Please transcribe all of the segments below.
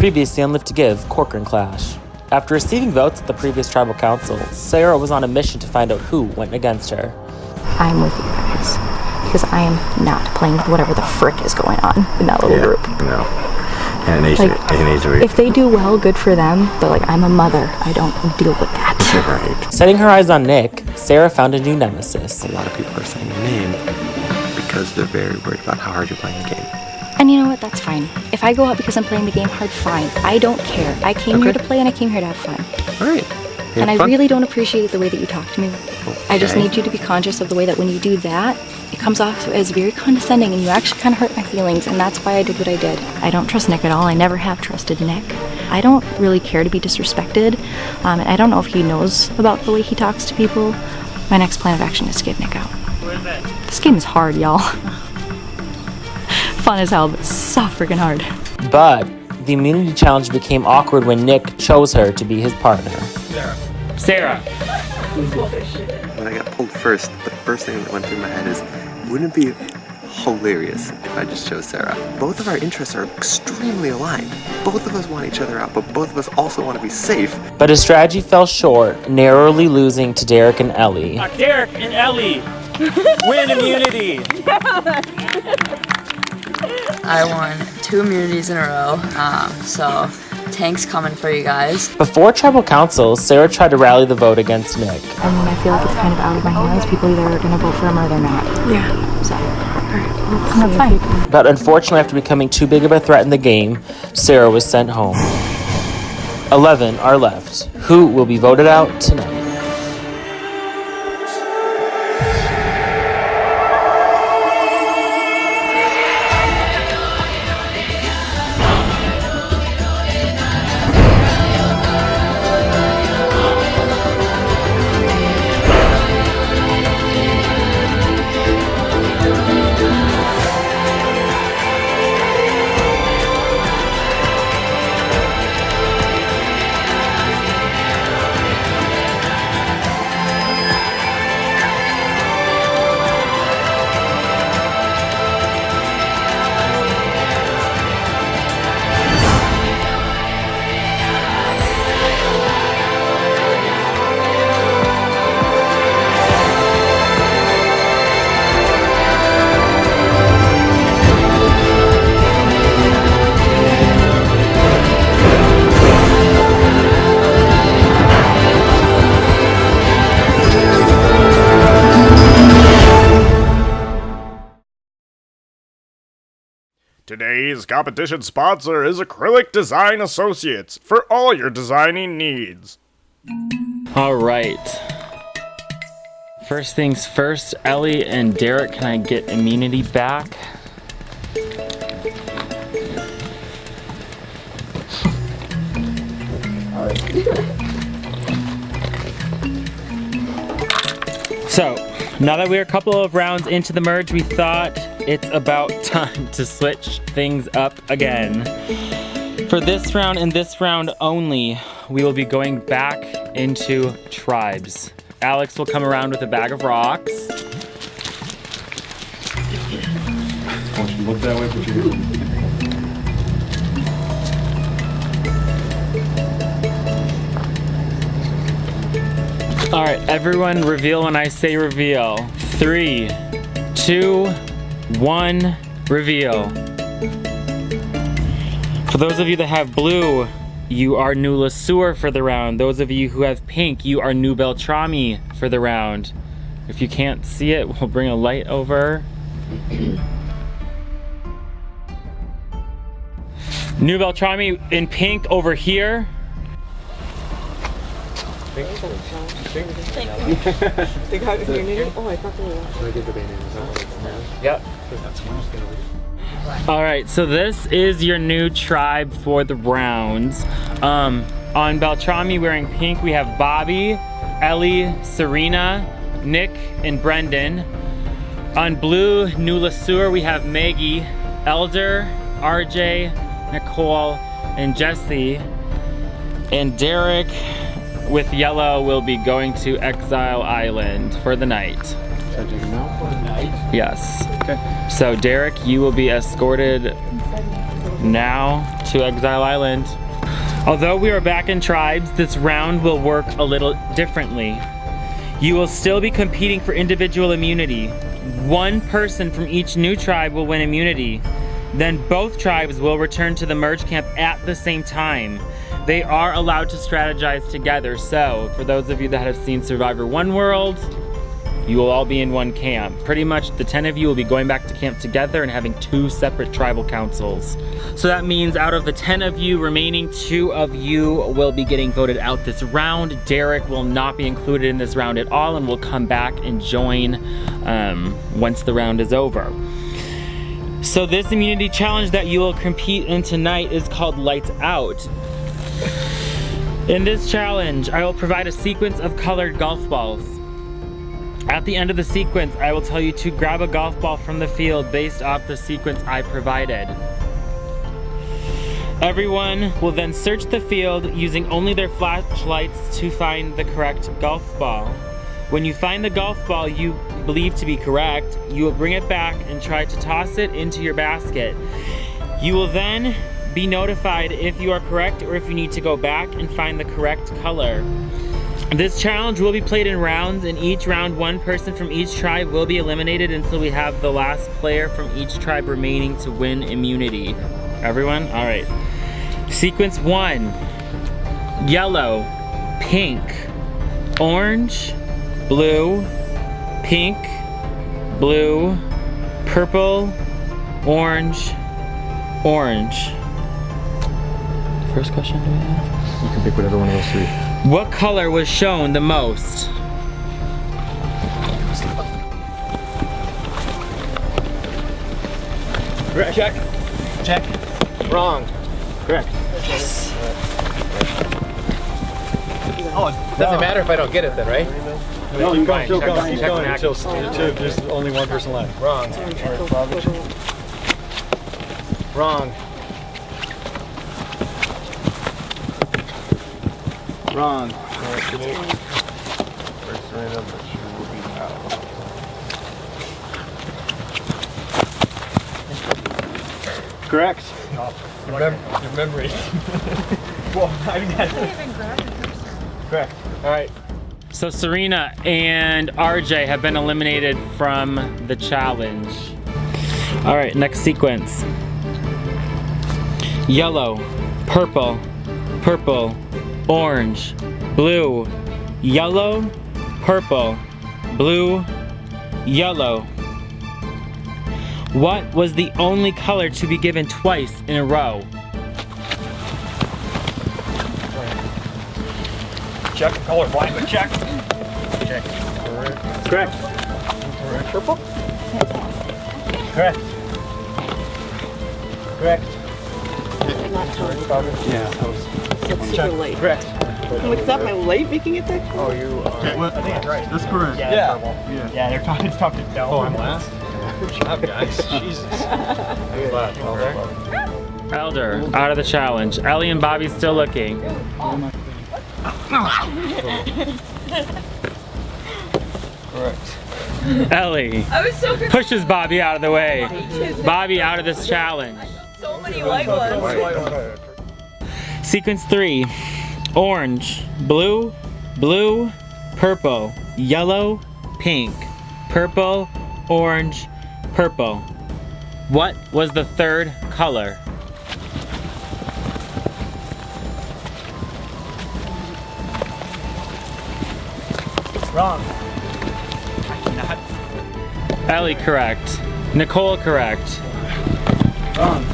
Previously on Live to Give, Corcoran Clash. After receiving votes at the previous tribal council, Sarah was on a mission to find out who went against her. I'm with you guys, because I am not playing with whatever the frick is going on in that little group. No. And if they do well, good for them, but like, I'm a mother. I don't deal with that. Right. Setting her eyes on Nick, Sarah found a new nemesis. A lot of people are saying your name because they're very worried about how hard you're playing the game. And you know what? That's fine. If I go out because I'm playing the game hard, fine. I don't care. I came here to play and I came here to have fun. All right. And I really don't appreciate the way that you talk to me. Okay. I just need you to be conscious of the way that when you do that, it comes off as very condescending and you actually kind of hurt my feelings, and that's why I did what I did. I don't trust Nick at all. I never have trusted Nick. I don't really care to be disrespected, and I don't know if he knows about the way he talks to people. My next plan of action is to get Nick out. This game is hard, y'all. Fun as hell, but so freaking hard. But the immunity challenge became awkward when Nick chose her to be his partner. Sarah. When I got pulled first, the first thing that went through my head is, wouldn't it be hilarious if I just chose Sarah? Both of our interests are extremely aligned. Both of us want each other out, but both of us also want to be safe. But his strategy fell short, narrowly losing to Derek and Ellie. Derek and Ellie win immunity. I won 2 immunities in a row, so tank's coming for you guys. Before tribal council, Sarah tried to rally the vote against Nick. I mean, I feel like it's kind of out of my hands. People either are going to vote for him or they're not. Yeah. So, that's fine. But unfortunately, after becoming too big of a threat in the game, Sarah was sent home. 11 are left. Who will be voted out tonight? Today's competition sponsor is Acrylic Design Associates for all your designing needs. All right. First things first, Ellie and Derek, can I get immunity back? So, now that we're a couple of rounds into the merge, we thought it's about time to switch things up again. For this round and this round only, we will be going back into tribes. Alex will come around with a bag of rocks. I want you to look that way, put your All right, everyone reveal when I say reveal. 3, 2, 1, reveal. For those of you that have blue, you are New LeSueur for the round. Those of you who have pink, you are New Beltrami for the round. If you can't see it, we'll bring a light over. New Beltrami in pink over here. Yep. All right, so this is your new tribe for the rounds. On Beltrami wearing pink, we have Bobby, Ellie, Serena, Nick, and Brendan. On blue, New LeSueur, we have Maggie, Elder, RJ, Nicole, and Jesse. And Derek with yellow will be going to Exile Island for the night. Should I take him out for the night? Yes. Okay. So Derek, you will be escorted now to Exile Island. Although we are back in tribes, this round will work a little differently. You will still be competing for individual immunity. One person from each new tribe will win immunity. Then both tribes will return to the merge camp at the same time. They are allowed to strategize together, so for those of you that have seen Survivor One World, you will all be in one camp. Pretty much the 10 of you will be going back to camp together and having 2 separate tribal councils. So that means out of the 10 of you remaining, 2 of you will be getting voted out this round. Derek will not be included in this round at all and will come back and join once the round is over. So this immunity challenge that you will compete in tonight is called Lights Out. In this challenge, I will provide a sequence of colored golf balls. At the end of the sequence, I will tell you to grab a golf ball from the field based off the sequence I provided. Everyone will then search the field using only their flashlights to find the correct golf ball. When you find the golf ball you believe to be correct, you will bring it back and try to toss it into your basket. You will then be notified if you are correct or if you need to go back and find the correct color. This challenge will be played in rounds. In each round, one person from each tribe will be eliminated until we have the last player from each tribe remaining to win immunity. Everyone? All right. Sequence 1, yellow, pink, orange, blue, pink, blue, purple, orange, orange. First question do we have? You can pick whatever one of those 3. What color was shown the most? Check. Check. Wrong. Correct. Yes. Oh, it doesn't matter if I don't get it then, right? No, you can still Check, go. Keep check going back. until there's only one person left. Wrong. Wrong. Wrong. Correct. Your memory. Well, I mean, that's correct. All right. So Serena and RJ have been eliminated from the challenge. All right, next sequence. Yellow, purple, purple, orange, blue, yellow, purple, blue, yellow. What was the only color to be given twice in a row? Check. Color blind, but check. Check. Correct. Purple? Correct. Correct. Yeah, that was super late. correct. What's up? Am I late making it there? Oh, you are. I think it's right. That's correct. Yeah. Yeah, they're talking down. Oh, I'm last? Good job, guys. Jesus. Elder, out of the challenge. Ellie and Bobby still looking. Correct. Ellie pushes Bobby out of the way. Bobby out of this challenge. So many white ones. Sequence 3, orange, blue, blue, purple, yellow, pink, purple, orange, purple. What was the third color? Wrong. Ellie correct. Nicole correct. Wrong.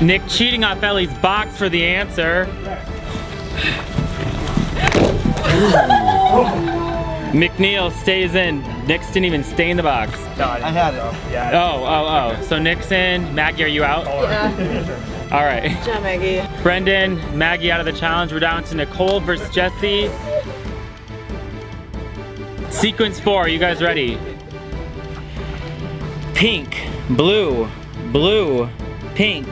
Nick cheating off Ellie's box for the answer. McNeil stays in. Nick's didn't even stay in the box. I had it. Yeah. Oh. So Nick's in. Maggie, are you out? Yeah. All right. Good job, Maggie. Brendan, Maggie out of the challenge. We're down to Nicole versus Jesse. Sequence 4, are you guys ready? Pink, blue, blue, pink,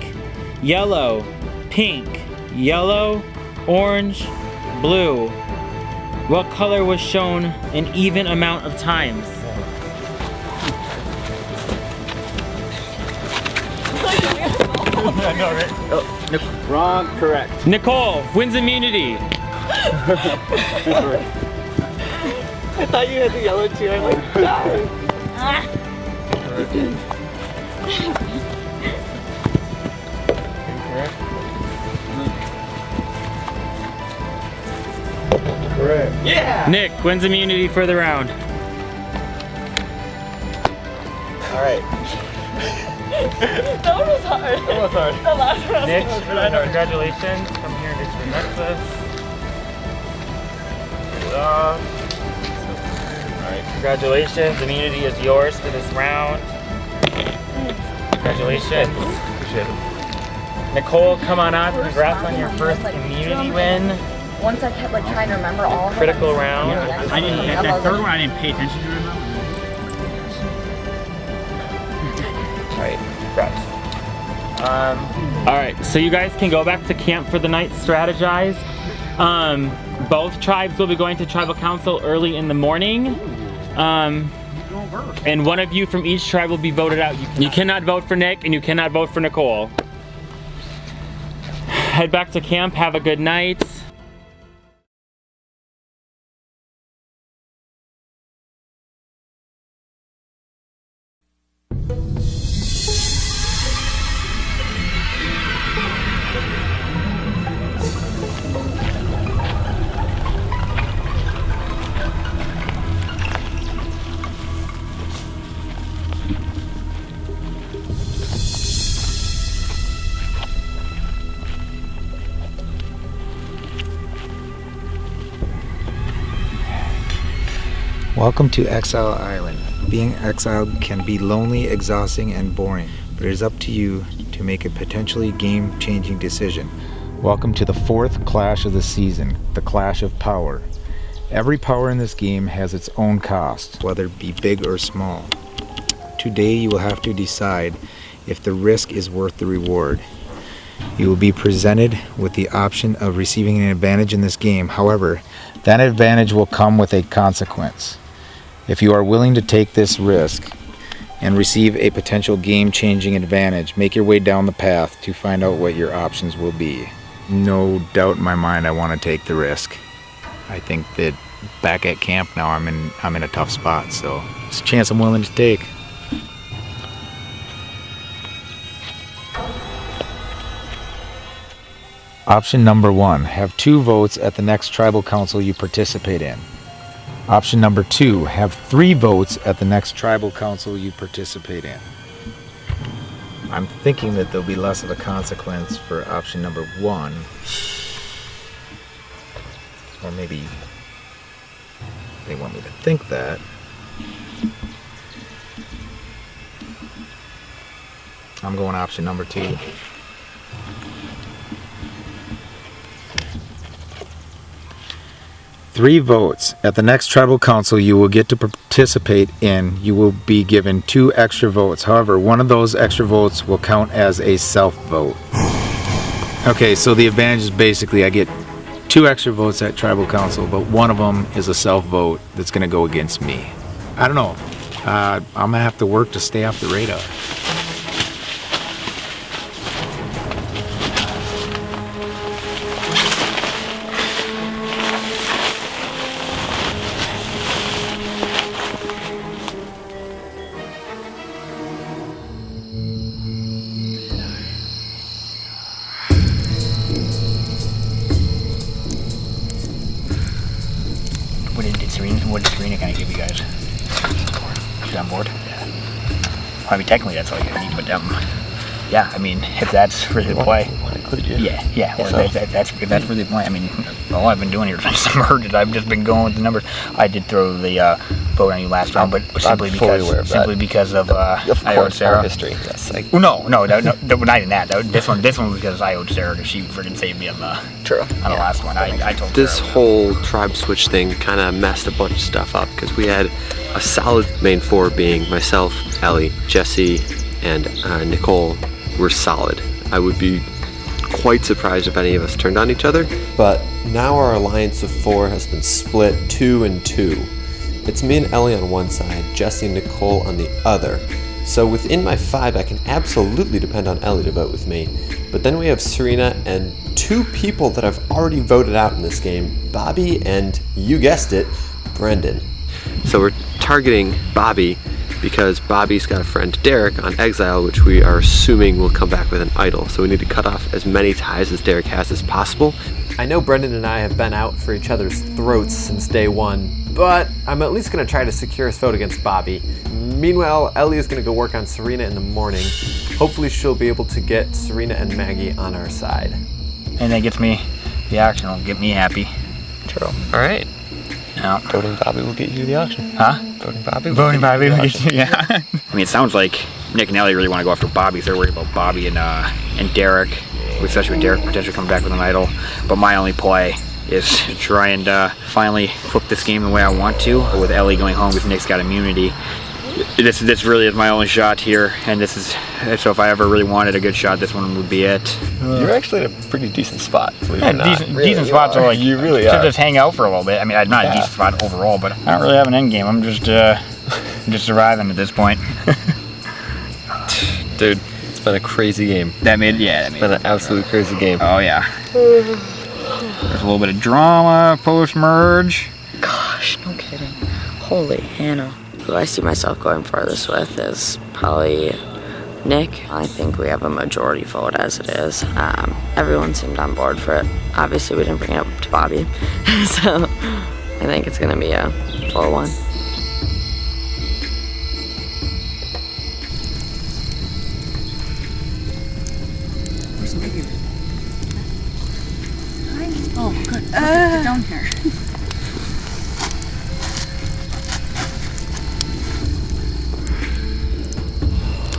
yellow, pink, yellow, orange, blue. What color was shown an even amount of times? Wrong, correct. Nicole wins immunity. I thought you had the yellow too. I'm like, no. Correct. Yeah. Nick wins immunity for the round. All right. That one was hard. That was hard. The last round. Nick, was really hard. congratulations. Come here and get your necklace. Alright, congratulations. Immunity is yours for this round. Congratulations. Appreciate it. Nicole, come on up. Congrats on your first immunity win. Once I kept like trying to remember all of them. Critical round. I didn't. That third one, I didn't pay attention to it. Alright, congrats. Alright, so you guys can go back to camp for the night, strategize. Both tribes will be going to tribal council early in the morning. And one of you from each tribe will be voted out. You cannot vote for Nick and you cannot vote for Nicole. Head back to camp, have a good night. Welcome to Exile Island. Being exiled can be lonely, exhausting, and boring, but it is up to you to make a potentially game-changing decision. Welcome to the fourth clash of the season, the Clash of Power. Every power in this game has its own cost, whether it be big or small. Today you will have to decide if the risk is worth the reward. You will be presented with the option of receiving an advantage in this game. However, that advantage will come with a consequence. If you are willing to take this risk and receive a potential game-changing advantage, make your way down the path to find out what your options will be. No doubt in my mind I want to take the risk. I think that back at camp now I'm in a tough spot, so it's a chance I'm willing to take. Option number 1, have 2 votes at the next tribal council you participate in. Option number 2, have 3 votes at the next tribal council you participate in. I'm thinking that there'll be less of a consequence for option number 1. Or maybe they want me to think that. I'm going option number 2. Three votes. At the next tribal council you will get to participate in, you will be given 2 extra votes. However, one of those extra votes will count as a self-vote. Okay, so the advantage is basically I get 2 extra votes at tribal council, but one of them is a self-vote that's going to go against me. I don't know. I'm going to have to work to stay off the radar. What did Serena kind of give you guys? She's on board? Yeah. I mean, technically that's all you need, but yeah, I mean, if that's really the play. Yeah. Well, so. That's really the play. I mean, all I've been doing here is some merges. I've just been going with the numbers. I did throw the vote on you last round, but simply because of I owed Sarah. History. Yes. No, not in that. This one was because I owed Sarah because she freaking saved me on the last one. I told this Sarah whole tribe switch thing kind of messed a bunch of stuff up because we had a solid main 4 being myself, Ellie, Jesse, and Nicole were solid. I would be quite surprised if any of us turned on each other. But now our alliance of 4 has been split 2 and 2. It's me and Ellie on one side, Jesse and Nicole on the other. So within my 5, I can absolutely depend on Ellie to vote with me. But then we have Serena and 2 people that I've already voted out in this game, Bobby and, you guessed it, Brendan. So we're targeting Bobby because Bobby's got a friend, Derek, on Exile, which we are assuming will come back with an idol. So we need to cut off as many ties as Derek has as possible. I know Brendan and I have been out for each other's throats since day 1, but I'm at least going to try to secure his vote against Bobby. Meanwhile, Ellie is going to go work on Serena in the morning. Hopefully she'll be able to get Serena and Maggie on our side. And that gets me the auction, will get me happy. True. All right. Yeah. Voting Bobby will get you the auction. Huh? Voting Bobby will Voting Bobby will get get you, yeah. I mean, it sounds like Nick and Ellie really want to go after Bobby. They're worried about Bobby and Derek, especially with Derek potentially coming back with an idol. But my only play is to try and finally flip this game the way I want to, with Ellie going home because Nick's got immunity. This really is my only shot here, and this is, so if I ever really wanted a good shot, this one would be it. You're actually in a pretty decent spot. Yeah, decent spots are like, you really to are. just hang out for a little bit. I mean, I'm not a decent spot overall, but I don't really have an end game. I'm just surviving at this point. Dude, it's been a crazy game. It's been an absolute crazy game. Oh yeah. There's a little bit of drama post-merge. Gosh, no kidding. Holy Hannah. Who I see myself going farthest with is probably Nick. I think we have a majority vote as it is. Everyone seemed on board for it. Obviously, we didn't bring it up to Bobby. So I think it's going to be a 4-1. Where's Maggie? Hi. Oh, good. Get down here.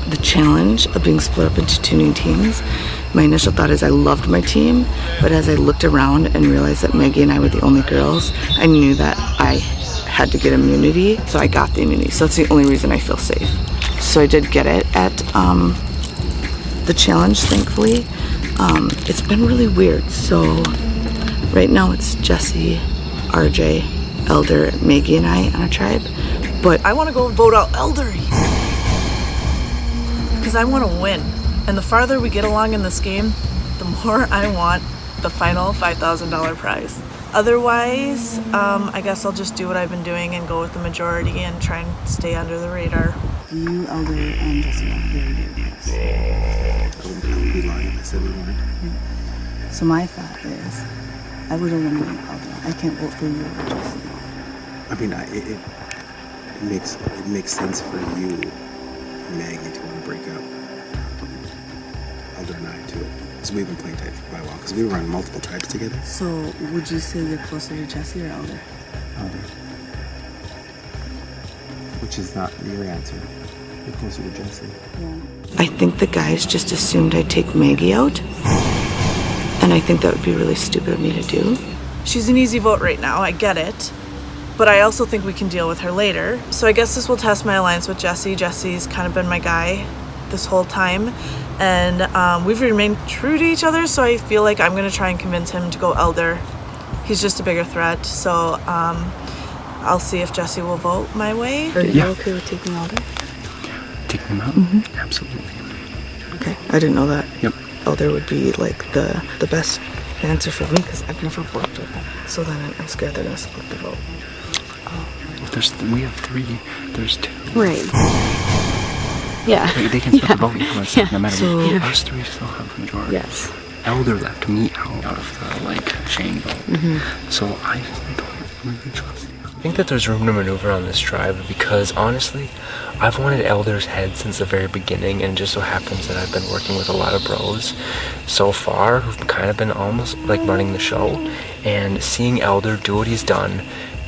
The challenge of being split up into 2 new teams, my initial thought is I loved my team, but as I looked around and realized that Maggie and I were the only girls, I knew that I had to get immunity, so I got the immunity. So that's the only reason I feel safe. So I did get it at the challenge, thankfully. It's been really weird. So right now it's Jesse, RJ, Elder, Maggie, and I on a tribe. But I want to go vote out Elder. Because I want to win, and the farther we get along in this game, the more I want the final $5,000 prize. Otherwise, I guess I'll just do what I've been doing and go with the majority and try and stay under the radar. You, Elder, and Jesse are here. I would be lying if I said we weren't. So my thought is, I would eliminate Elder. I can't vote for you or Jesse. I mean, it makes sense for you, Maggie, to want to break up. Elder and I too, because we've been playing tag for quite a while. Because we were on multiple tribes together. So would you say you're closer to Jesse or Elder? Elder. Which is not your answer. You're closer to Jesse. Yeah. I think the guys just assumed I'd take Maggie out, and I think that would be really stupid of me to do. She's an easy vote right now. I get it. But I also think we can deal with her later. So I guess this will test my alliance with Jesse. Jesse's kind of been my guy this whole time. And we've remained true to each other, so I feel like I'm going to try and convince him to go Elder. He's just a bigger threat, so I'll see if Jesse will vote my way. Are you okay with taking Elder? Take them out? Mm-hmm. Absolutely. Okay, I didn't know that. Yep. Elder would be like the best answer for me because I've never worked with them. So then I'm scared they're going to split the vote. We have 3. There's 2. Right. Yeah. They can split the vote. No matter So, what. Us 3 still have the majority. Yes. Elder left me out of the Shane vote. Mm-hmm. So I don't really trust you. I think that there's room to maneuver on this tribe because honestly, I've wanted Elder's head since the very beginning, and it just so happens that I've been working with a lot of bros so far who've kind of been almost like running the show, and seeing Elder do what he's done,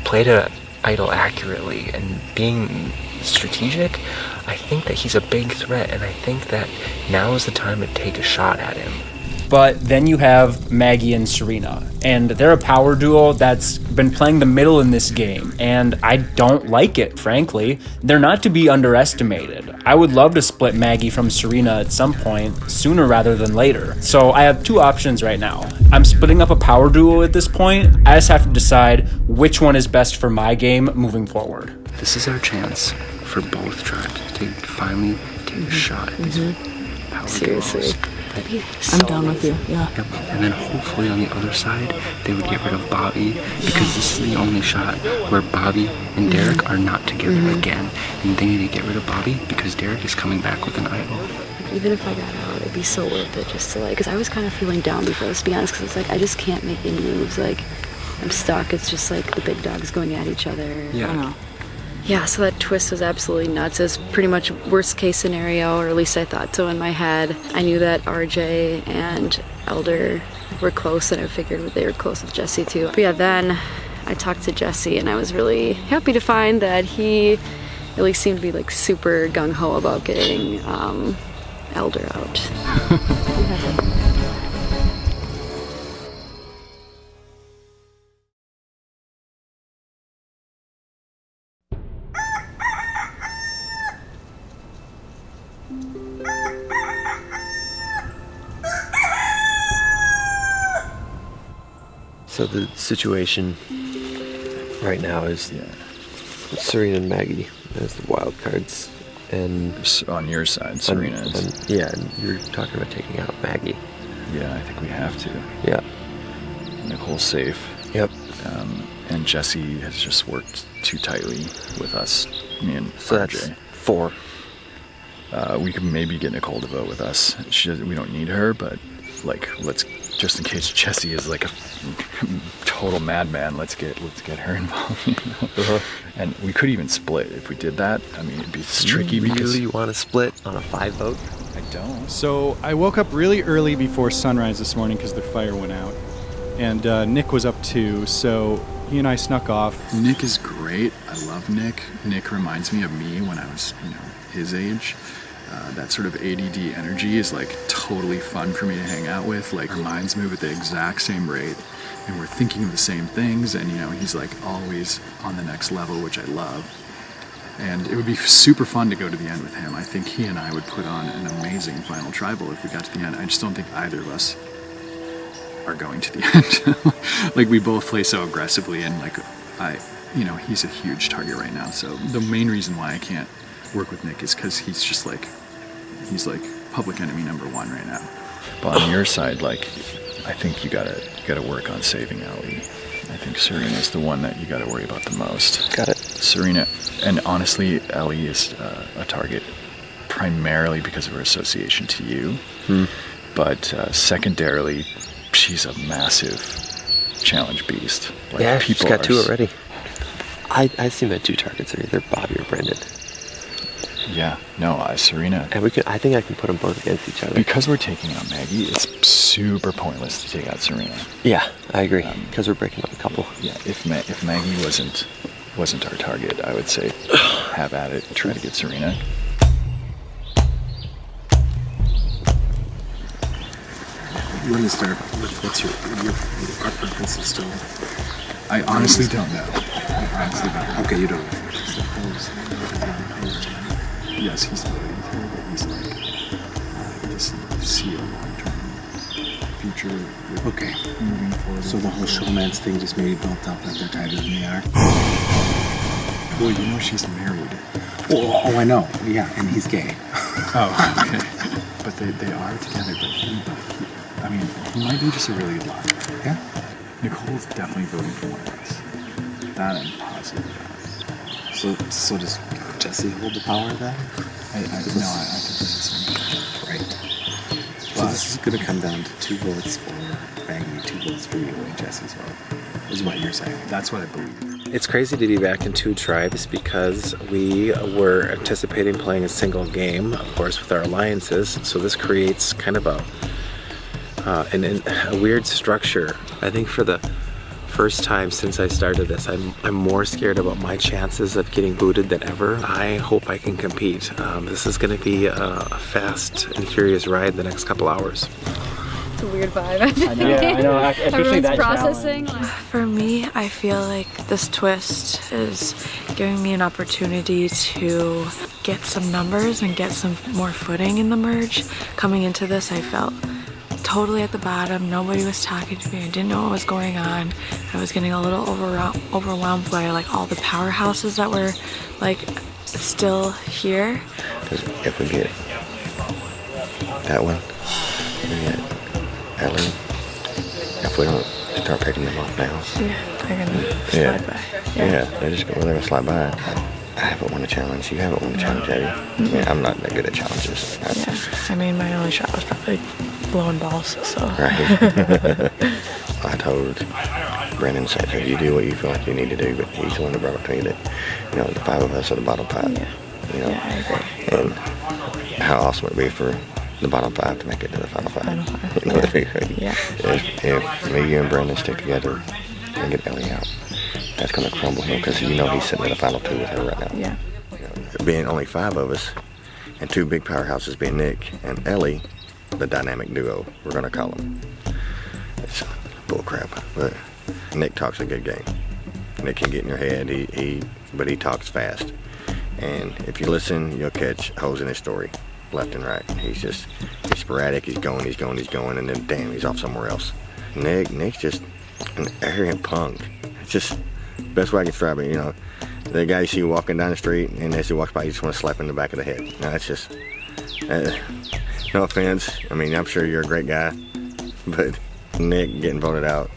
play to idol accurately and being strategic, I think that he's a big threat, and I think that now is the time to take a shot at him. But then you have Maggie and Serena, and they're a power duo that's been playing the middle in this game, and I don't like it, frankly. They're not to be underestimated. I would love to split Maggie from Serena at some point, sooner rather than later. So I have 2 options right now. I'm splitting up a power duo at this point. I just have to decide which one is best for my game moving forward. This is our chance for both tribes to finally take a shot at these power Seriously. duos. I'm down with you, yeah. Yep. And then hopefully on the other side, they would get rid of Bobby, because this is the only shot where Bobby and Derek are not together again. And they need to get rid of Bobby because Derek is coming back with an idol. Even if I got out, it'd be so worth it just to like, because I was kind of feeling down before, let's be honest, because it's like, I just can't make any moves. Like, I'm stuck. It's just like the big dogs going at each other. Yeah. I don't know. Yeah, so that twist was absolutely nuts. It's pretty much worst case scenario, or at least I thought so in my head. I knew that RJ and Elder were close, and I figured they were close with Jesse too. But yeah, then I talked to Jesse, and I was really happy to find that he at least seemed to be like super gung-ho about getting Elder out. So the situation right now is Serena and Maggie as the wild cards, and on your side, Serena is. And you're talking about taking out Maggie. Yeah, I think we have to. Yeah. Nicole's safe. Yep. And Jesse has just worked too tightly with us, me and So RJ. that's 4. We could maybe get Nicole to vote with us. We don't need her, but like, let's just in case Jesse is like a total madman, let's get her involved. You know? And we could even split if we did that. I mean, it'd be tricky because you want to split on a 5 vote? I don't. So I woke up really early before sunrise this morning because the fire went out, and Nick was up too. So he and I snuck off. Nick is great. I love Nick. Nick reminds me of me when I was, his age. That sort of ADD energy is like totally fun for me to hang out with. Like our minds move at the exact same rate, and we're thinking of the same things. And he's like always on the next level, which I love. And it would be super fun to go to the end with him. I think he and I would put on an amazing final tribal if we got to the end. I just don't think either of us are going to the end. Like we both play so aggressively, and like he's a huge target right now. So the main reason why I can't work with Nick is because he's like public enemy number 1 right now. But on your side, like, I think you gotta work on saving Ellie. I think Serena's the one that you gotta worry about the most. Got it. Serena, and honestly, Ellie is a target primarily because of her association to you. But secondarily, she's a massive challenge beast. Like, Yeah, she's got 2 already. I see my 2 targets are either Bobby or Brendan. Yeah, no, Serena. And I think I can put them both against each other. Because we're taking out Maggie, it's super pointless to take out Serena. Yeah, I agree. Because we're breaking up a couple. Yeah, if Maggie wasn't our target, I would say have at it and try to get Serena. Let me start with what's your preference is still. I honestly don't know. I honestly don't know. Okay, you don't. Yes, he's voting for her, but he's like, I just see a long-term future with moving forward. So the whole showman's thing just made it built up that they're tighter than they are? Well, she's married. Oh, I know. Yeah, and he's gay. Oh, okay. But they are together, but he might be just a really good liar. Yeah? Nicole's definitely voting for one of us. That I'm positive about. So does Jesse hold the power then? I think this is right. So this is going to come down to 2 votes for Maggie, 2 votes for you, and Jesse's vote, is what you're saying. That's what I believe. It's crazy to be back in 2 tribes because we were anticipating playing a single game, of course, with our alliances. So this creates kind of a weird structure. I think for the first time since I started this, I'm more scared about my chances of getting booted than ever. I hope I can compete. This is going to be a fast and furious ride the next couple hours. It's a weird vibe. I know. Especially Everyone's that processing. For me, I feel like this twist is giving me an opportunity to get some numbers and get some more footing in the merge. Coming into this, I felt totally at the bottom. Nobody was talking to me. I didn't know what was going on. I was getting a little overwhelmed by like all the powerhouses that were like still here. Because if we get that one, we get Ellie. If we don't start picking them off now, They're gonna slide by. Yeah, they're just gonna slide by. I haven't won a challenge. You haven't won a challenge, have you? I mean, I'm not that good at challenges. I mean, my only shot was probably blowing balls, so. Right. I told Brandon, said, hey, you do what you feel like you need to do, but he's the one that brought up to me that, you know, the 5 of us are the bottom 5. You know? I agree. And how awesome it would be for the bottom 5 to make it to the final 5. You know what I mean? If me, you, and Brandon stick together and get Ellie out, that's going to crumble him because you know he's sitting in the final 2 with her right now. Yeah. You know, being only 5 of us and 2 big powerhouses being Nick and Ellie, the dynamic duo, we're going to call them. It's bull crap, but Nick talks a good game. Nick can get in your head, but he talks fast. And if you listen, you'll catch holes in his story, left and right. He's sporadic, he's going, and then damn, he's off somewhere else. Nick's just an arrogant punk. It's just the best way I can describe it, you know. The guy you see walking down the street, and as he walks by, you just want to slap him in the back of the head. Now, that's just, no offense. I mean, I'm sure you're a great guy, but Nick getting voted out,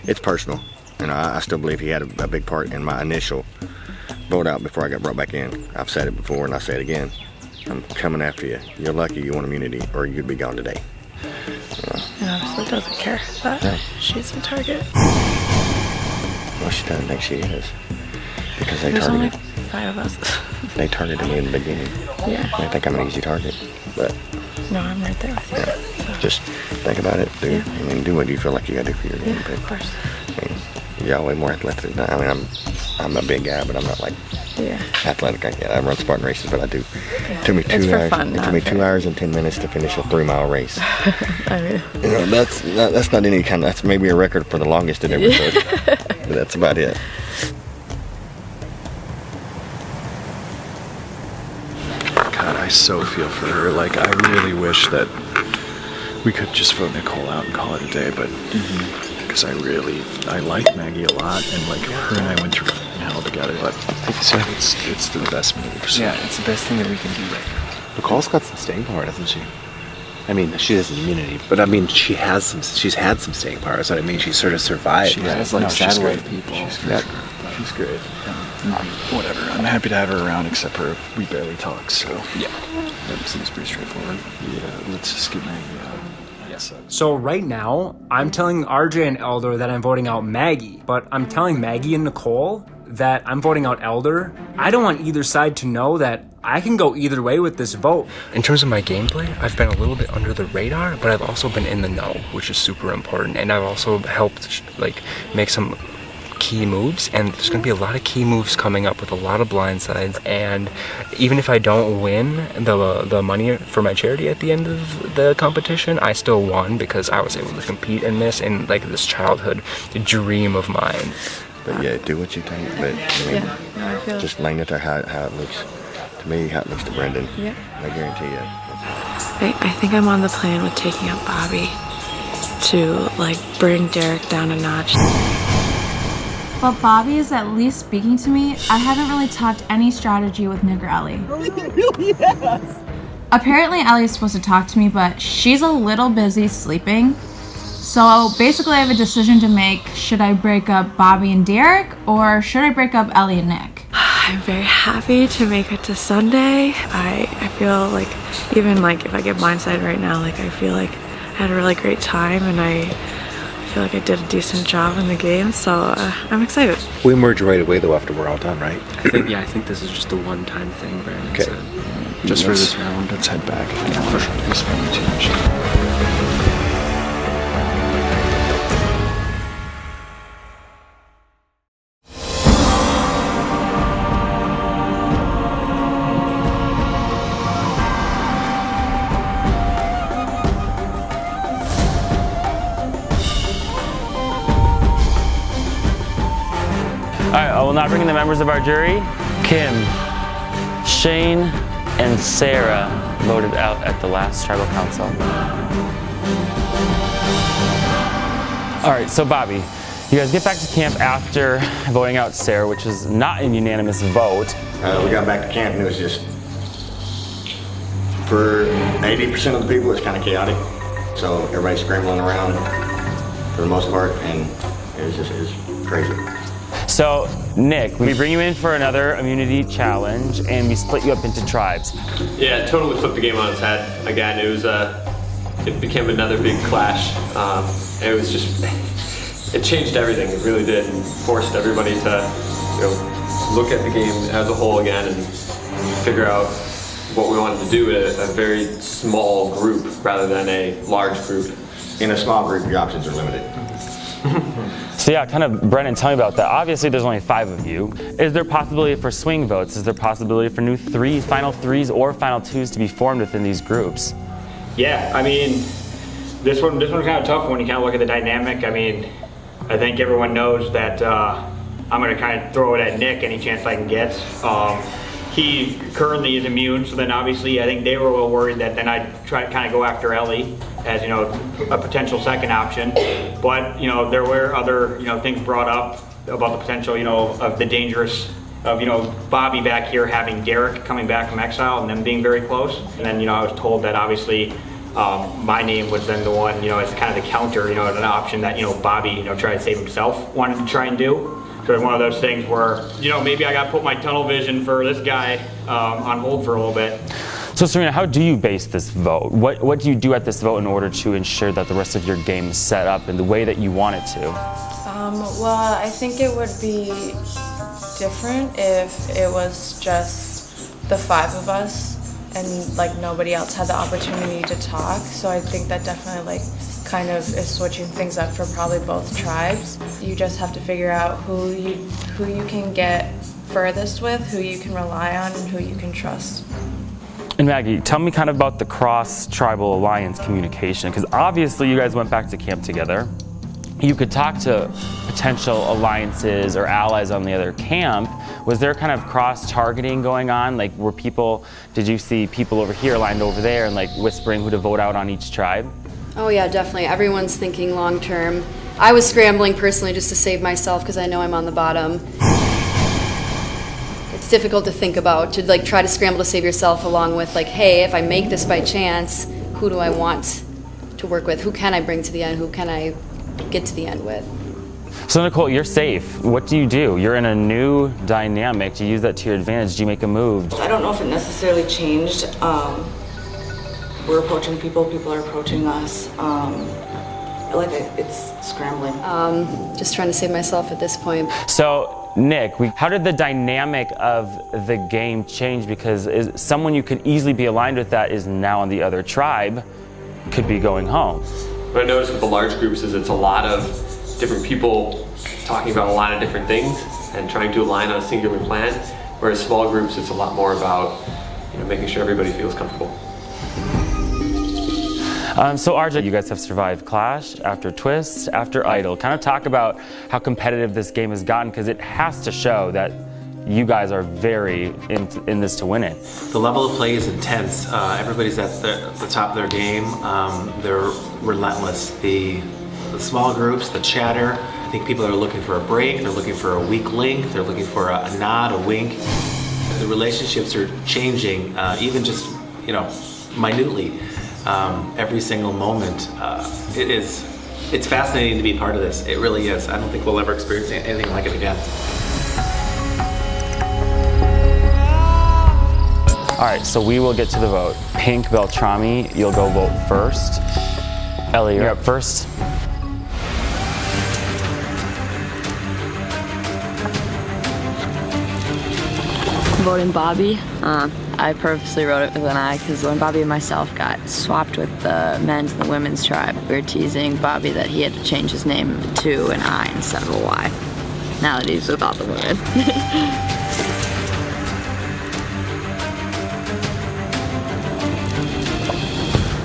it's personal. You know, I still believe he had a big part in my initial vote out before I got brought back in. I've said it before, and I'll say it again. I'm coming after you. You're lucky you won immunity, or you'd be gone today. And obviously doesn't care that she's the target. Well, she doesn't think she is. Because they There's only targeted. 5 of us. They targeted me in the beginning. Yeah. I think I'm an easy target, but No, I'm right there with you. yeah. Just think about it, dude. I mean, do what you feel like you gotta do for your game. Yeah, of course. I mean, y'all way more athletic than I mean, I'm a big guy, but I'm not like athletic. I run Spartan races, but I do. It took me 2 hours. Fun, it took me 2 hours and 10 minutes to finish a 3-mile race. I mean, You know, that's not any kind. That's maybe a record for the longest it ever took. But that's about it. God, I so feel for her. Like, I really wish that we could just vote Nicole out and call it a day, but because I like Maggie a lot, and like her and I went through hell together, but it's the best move. So. Yeah, it's the best thing that we can do right now. Nicole's got some staying power, doesn't she? I mean, she has immunity, but I mean, she's had some staying power. So I mean, she sort of survived. She has like satellite people. She's great. She's great. Whatever. I'm happy to have her around, except for we barely talk. So yeah, that seems pretty straightforward. Yeah, let's just get Maggie out. Yes. So right now, I'm telling RJ and Elder that I'm voting out Maggie, but I'm telling Maggie and Nicole that I'm voting out Elder. I don't want either side to know that I can go either way with this vote. In terms of my gameplay, I've been a little bit under the radar, but I've also been in the know, which is super important. And I've also helped like make some key moves, and there's gonna be a lot of key moves coming up with a lot of blind sides. And even if I don't win the money for my charity at the end of the competition, I still won because I was able to compete in this in like this childhood dream of mine. But yeah, do what you think. But I mean, just laying it there how it looks to me, how it looks to Brendan. Yeah. I guarantee you. I think I'm on the plan with taking up Bobby to like bring Derek down a notch. But Bobby is at least speaking to me. I haven't really talked any strategy with Nick or Ellie. Yes. Apparently Ellie is supposed to talk to me, but she's a little busy sleeping. So basically I have a decision to make. Should I break up Bobby and Derek, or should I break up Ellie and Nick? I'm very happy to make it to Sunday. I feel like even like if I get blindsided right now, like I feel like I had a really great time, and I feel like I did a decent job in the game, so I'm excited. We merge right away though after we're all done, right? I think this is just a one-time thing, Brandon Okay. said. Just for this round, let's head back. Yeah, for sure. We spent too much. All right, I will now bring in the members of our jury. Kim, Shane, and Sarah voted out at the last tribal council. All right, so Bobby, You guys get back to camp after voting out Sarah, which was not a unanimous vote. We got back to camp and it was just, for 80% of the people, it's kind of chaotic. So everybody's scrambling around for the most part, and it was crazy. So, Nick, we bring you in for another immunity challenge, and we split you up into tribes. Yeah, totally flipped the game on its head. Again, it was it became another big clash. It was just, it changed everything. It really did, and forced everybody to, look at the game as a whole again and figure out what we wanted to do in a very small group rather than a large group. In a small group, your options are limited. So yeah, kind of, Brennan, tell me about that. Obviously, there's only 5 of you. Is there possibility for swing votes? Is there possibility for new final threes or final twos to be formed within these groups? Yeah, I mean, this one's kind of tough when you kind of look at the dynamic. I mean, I think everyone knows that I'm going to kind of throw it at Nick any chance I can get. He currently is immune, so then obviously I think they were a little worried that then I'd try to kind of go after Ellie as, a potential second option. But, there were other, things brought up about the potential, of the dangerous of, Bobby back here having Derek coming back from Exile and them being very close. And then, I was told that obviously my name was then the one, as kind of the counter, an option that, Bobby, tried to save himself, wanted to try and do. So it's one of those things where, maybe I got to put my tunnel vision for this guy on hold for a little bit. So Serena, how do you base this vote? What do you do at this vote in order to ensure that the rest of your game is set up in the way that you want it to? Well, I think it would be different if it was just the 5 of us and nobody else had the opportunity to talk. So I think that definitely kind of is switching things up for probably both tribes. You just have to figure out who you can get furthest with, who you can rely on, and who you can trust. And Maggie, tell me kind of about the cross-tribal alliance communication, because obviously you guys went back to camp together. You could talk to potential alliances or allies on the other camp. Was there kind of cross-targeting going on? Did you see people over here aligned over there and whispering who to vote out on each tribe? Oh yeah, definitely. Everyone's thinking long term. I was scrambling personally just to save myself because I know I'm on the bottom. It's difficult to think about, to try to scramble to save yourself along with hey, if I make this by chance, who do I want to work with? Who can I bring to the end? Who can I get to the end with? So Nicole, you're safe. What do? You're in a new dynamic. Do you use that to your advantage? Do you make a move? I don't know if it necessarily changed. We're approaching people are approaching us. It's scrambling. Just trying to save myself at this point. So, Nick, how did the dynamic of the game change? Because someone you could easily be aligned with that is now on the other tribe, could be going home. What I noticed with the large groups is it's a lot of different people talking about a lot of different things and trying to align on a singular plan, whereas small groups, it's a lot more about making sure everybody feels comfortable. So RJ, you guys have survived Clash, after Twist, after Idol. Kind of talk about how competitive this game has gotten, because it has to show that you guys are very in this to win it. The level of play is intense. Everybody's at the top of their game. They're relentless. The small groups, the chatter, I think people are looking for a break, they're looking for a weak link, they're looking for a nod, a wink. The relationships are changing, even just, minutely. Every single moment. It's fascinating to be part of this. It really is. I don't think we'll ever experience anything like it again. All right, so we will get to the vote. Pink, Beltrami, you'll go vote first. Ellie, you're up first. Voting Bobby. I purposely wrote it with an I because when Bobby and myself got swapped with the men's and the women's tribe, we were teasing Bobby that he had to change his name to an I instead of a Y. Now that he's without the women.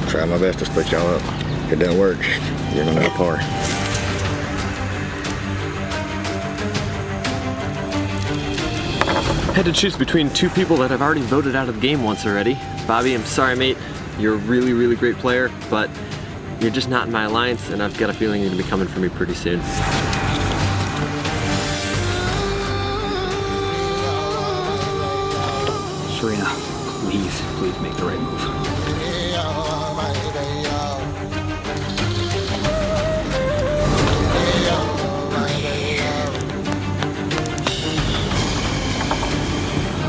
Try my best to split y'all up. If it doesn't work, you're gonna have a par. Had to choose between 2 people that I've already voted out of the game once already. Bobby, I'm sorry, mate. You're a really, really great player, but you're just not in my alliance, and I've got a feeling you're gonna be coming for me pretty soon. Serena, please make the right move.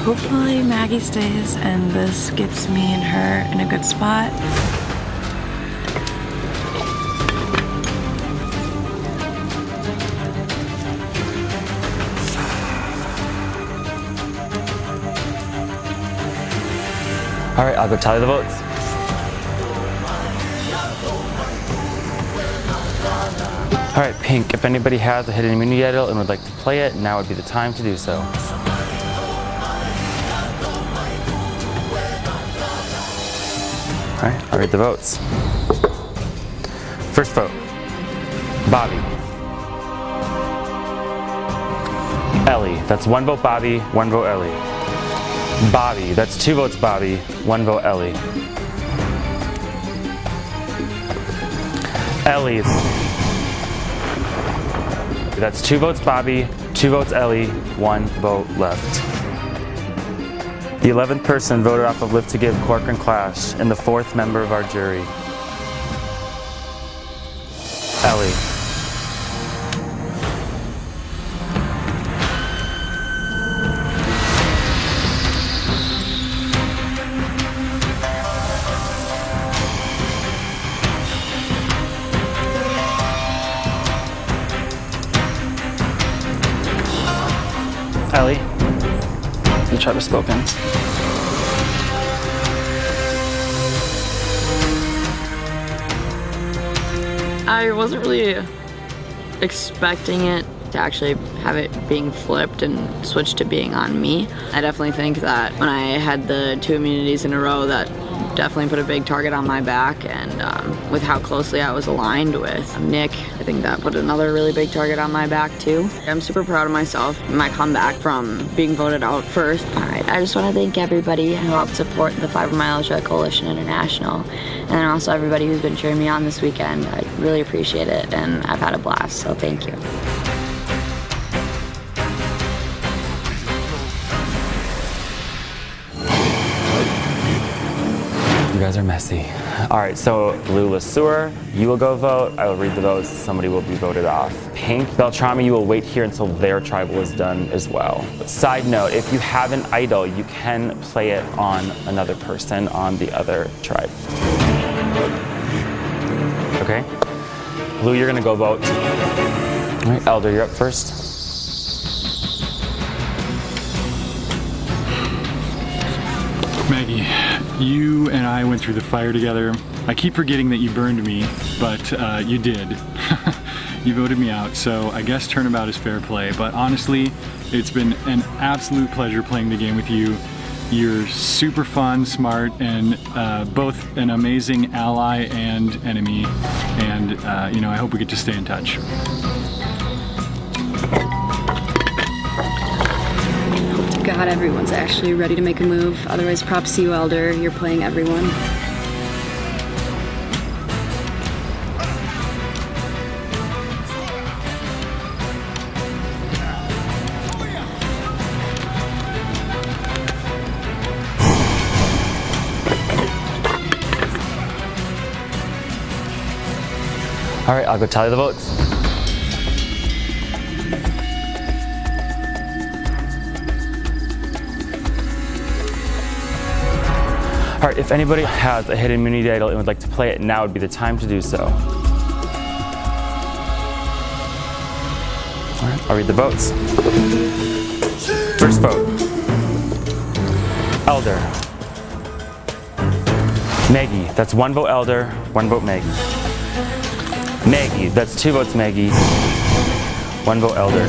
Hopefully Maggie stays and this gets me and her in a good spot. All right, I'll go tally the votes. All right, Pink, if anybody has a hidden immunity idol and would like to play it, now would be the time to do so. All right, I'll read the votes. First vote, Bobby. Ellie, that's 1 vote Bobby, 1 vote Ellie. Bobby, that's 2 votes Bobby, 1 vote Ellie. Ellie, that's 2 votes Bobby, 2 votes Ellie, 1 vote left. The 11th person voted off of Live to Give Corcoran Clash and the 4th member of our jury. Ellie. Ellie, you try to spoken. I wasn't really expecting it to actually have it being flipped and switched to being on me. I definitely think that when I had the 2 immunities in a row, that definitely put a big target on my back, and with how closely I was aligned with Nick, I think that put another really big target on my back too. I'm super proud of myself, my comeback from being voted out first. All right, I just want to thank everybody who helped support the 5 Mile Coalition International, and then also everybody who's been cheering me on this weekend. I really appreciate it, and I've had a blast, so thank you. You guys are messy. All right, so Lula Sewer, you will go vote. I will read the votes. Somebody will be voted off. Pink, Beltrami, you will wait here until their tribal is done as well. Side note, if you have an idol, you can play it on another person on the other tribe. Okay? Lou, you're gonna go vote. All right, Elder, you're up first. Maggie, you and I went through the fire together. I keep forgetting that you burned me, but you did. You voted me out, so I guess turnabout is fair play. But honestly, it's been an absolute pleasure playing the game with you. You're super fun, smart, and both an amazing ally and enemy. And you know, I hope we get to stay in touch. God, everyone's actually ready to make a move. Otherwise, props to you, Elder. You're playing everyone. All right, I'll go tally the votes. All right, if anybody has a hidden immunity idol and would like to play it, now would be the time to do so. All right, I'll read the votes. First vote, Elder. Maggie, that's 1 vote Elder, 1 vote Maggie. Maggie, that's 2 votes Maggie, 1 vote Elder.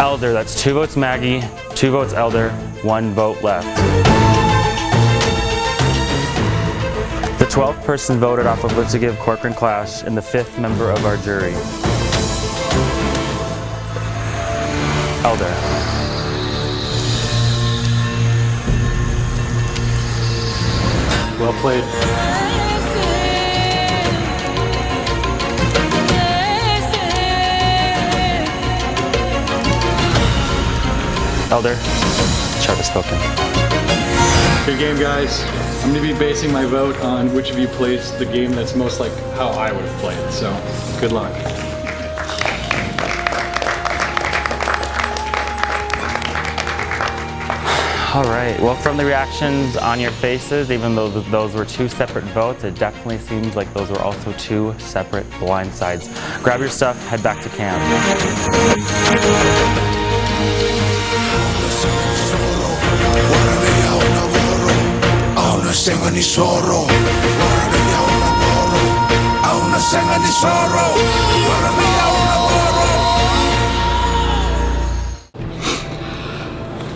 Elder, that's 2 votes Maggie, 2 votes Elder, 1 vote left. The 12th person voted off of Live to Give Corcoran Clash and the 5th member of our jury. Elder. Well played. Elder, sharpest spoken. Good game, guys. I'm going to be basing my vote on which of you plays the game that's most like how I would have played, so good luck. All right, well, from the reactions on your faces, even though those were 2 separate votes, it definitely seems like those were also 2 separate blind sides. Grab your stuff, head back to camp.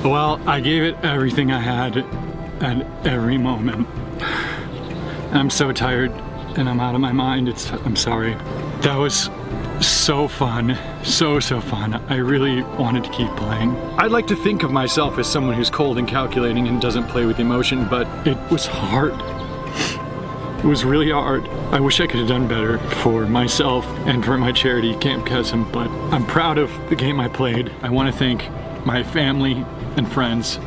Well, I gave it everything I had at every moment. I'm so tired and I'm out of my mind. I'm sorry. That was so fun. So fun. I really wanted to keep playing. I'd like to think of myself as someone who's cold and calculating and doesn't play with emotion, but it was hard. It was really hard. I wish I could have done better for myself and for my charity, Camp Kesem, but I'm proud of the game I played. I want to thank my family and friends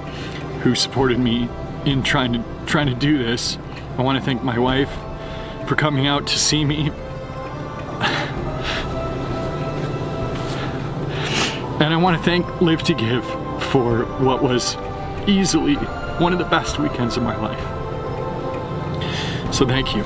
who supported me in trying to do this. I want to thank my wife for coming out to see me. And I want to thank Live to Give for what was easily one of the best weekends of my life. So thank you.